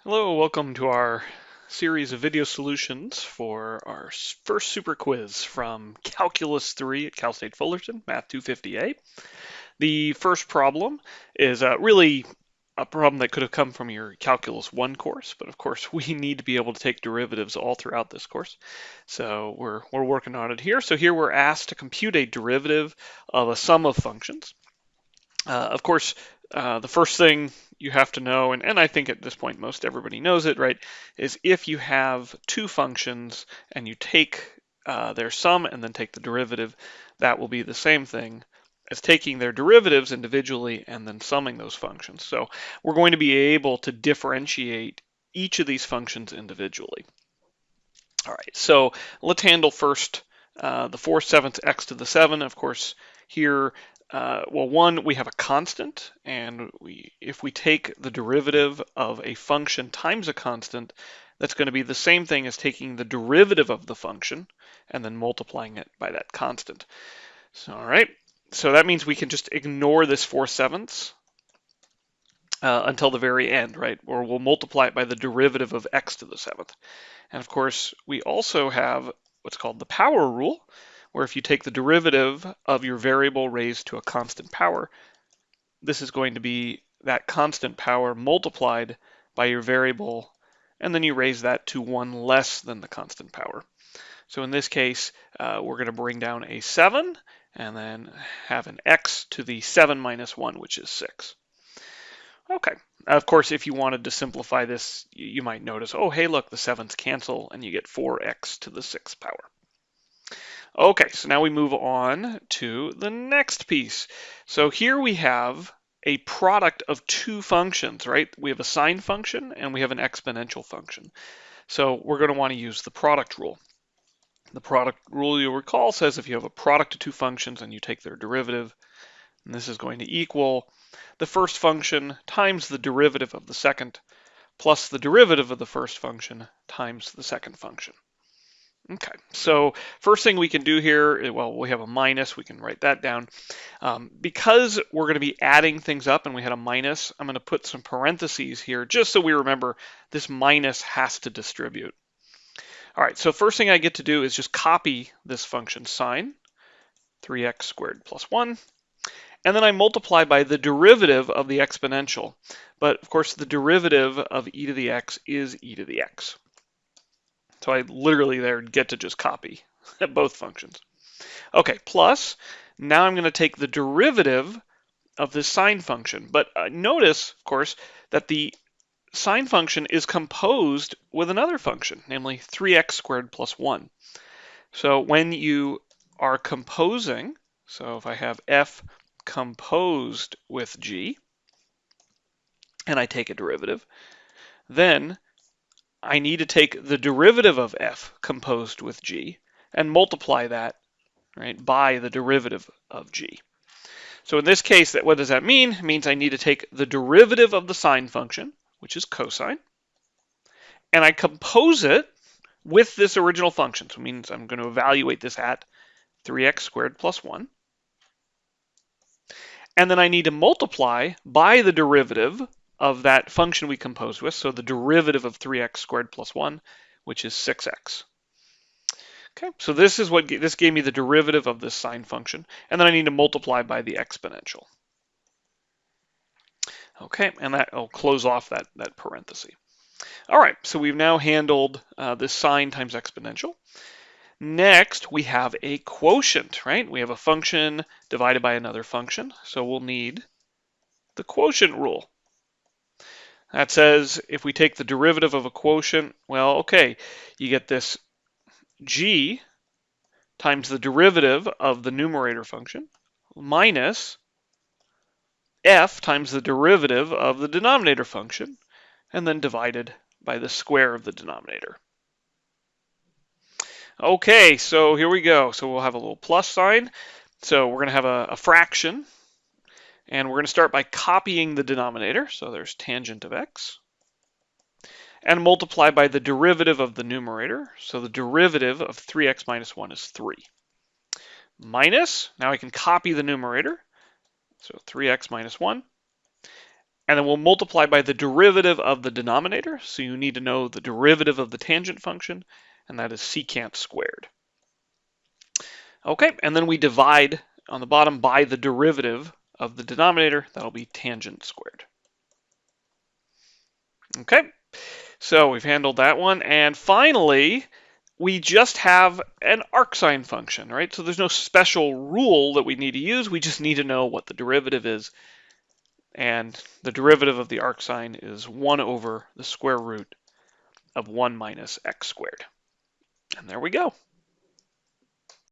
Hello, welcome to our series of video solutions for our first super quiz from Calculus 3 at Cal State Fullerton, Math 250A. The first problem is really a problem that could have come from your Calculus 1 course, but of course we need to be able to take derivatives all throughout this course. So we're working on it here. So here we're asked to compute a derivative of a sum of functions. Of course, the first thing you have to know, and I think at this point most everybody knows it, right, is if you have two functions and you take their sum and then take the derivative, that will be the same thing as taking their derivatives individually and then summing those functions. So we're going to be able to differentiate each of these functions individually. All right, so let's handle first the 4/7 x to the 7. Of course, here, well, one, we have a constant, and if we take the derivative of a function times a constant, that's going to be the same thing as taking the derivative of the function and then multiplying it by that constant. So, all right, so that means we can just ignore this 4/7 until the very end, right? Or we'll multiply it by the derivative of x to the 7th. And of course, we also have what's called the power rule, where if you take the derivative of your variable raised to a constant power, this is going to be that constant power multiplied by your variable, and then you raise that to 1 less than the constant power. So in this case, we're going to bring down a 7, and then have an x to the 7 minus 1, which is 6. Okay. Of course, if you wanted to simplify this, you might notice, oh, hey, look, the 7's cancel, and you get 4x to the 6th power. Okay, so now we move on to the next piece. So here we have a product of two functions, right? We have a sine function, and we have an exponential function. So we're going to want to use the product rule. The product rule, you'll recall, says if you have a product of two functions and you take their derivative, and this is going to equal the first function times the derivative of the second plus the derivative of the first function times the second function. Okay, so first thing we can do here, well, we have a minus, we can write that down. Because we're going to be adding things up and we had a minus, I'm going to put some parentheses here just so we remember this minus has to distribute. All right, so first thing I get to do is just copy this function sine, 3x squared plus 1. And then I multiply by the derivative of the exponential. But of course, the derivative of e to the x is e to the x. So I literally there get to just copy both functions. Okay, plus, now I'm going to take the derivative of this sine function. But notice, of course, that the sine function is composed with another function, namely 3x squared plus 1. So when you are composing, so if I have f composed with g, and I take a derivative, then I need to take the derivative of f composed with g and multiply that, right, by the derivative of g. So in this case, what does that mean? It means I need to take the derivative of the sine function, which is cosine, and I compose it with this original function. So it means I'm going to evaluate this at 3x squared plus 1. And then I need to multiply by the derivative of that function we composed with, so the derivative of 3x squared plus 1, which is 6x. Okay, so this gave me the derivative of this sine function, and then I need to multiply by the exponential. Okay, and that will close off that parenthesis. All right, so we've now handled this sine times exponential. Next, we have a quotient, right? We have a function divided by another function, so we'll need the quotient rule. That says if we take the derivative of a quotient, well, okay, you get this g times the derivative of the numerator function minus f times the derivative of the denominator function, and then divided by the square of the denominator. Okay, so here we go. So we'll have a little plus sign. So we're going to have a fraction, and we're going to start by copying the denominator. So there's tangent of x, and multiply by the derivative of the numerator. So the derivative of 3x minus 1 is 3. Minus, now I can copy the numerator. So 3x minus 1. And then we'll multiply by the derivative of the denominator. So you need to know the derivative of the tangent function, and that is secant squared. Okay, and then we divide on the bottom by the derivative of the denominator. That'll be tangent squared. Okay, so we've handled that one. And finally, we just have an arcsine function, right? So there's no special rule that we need to use. We just need to know what the derivative is. And the derivative of the arcsine is 1 over the square root of 1 minus x squared. And there we go.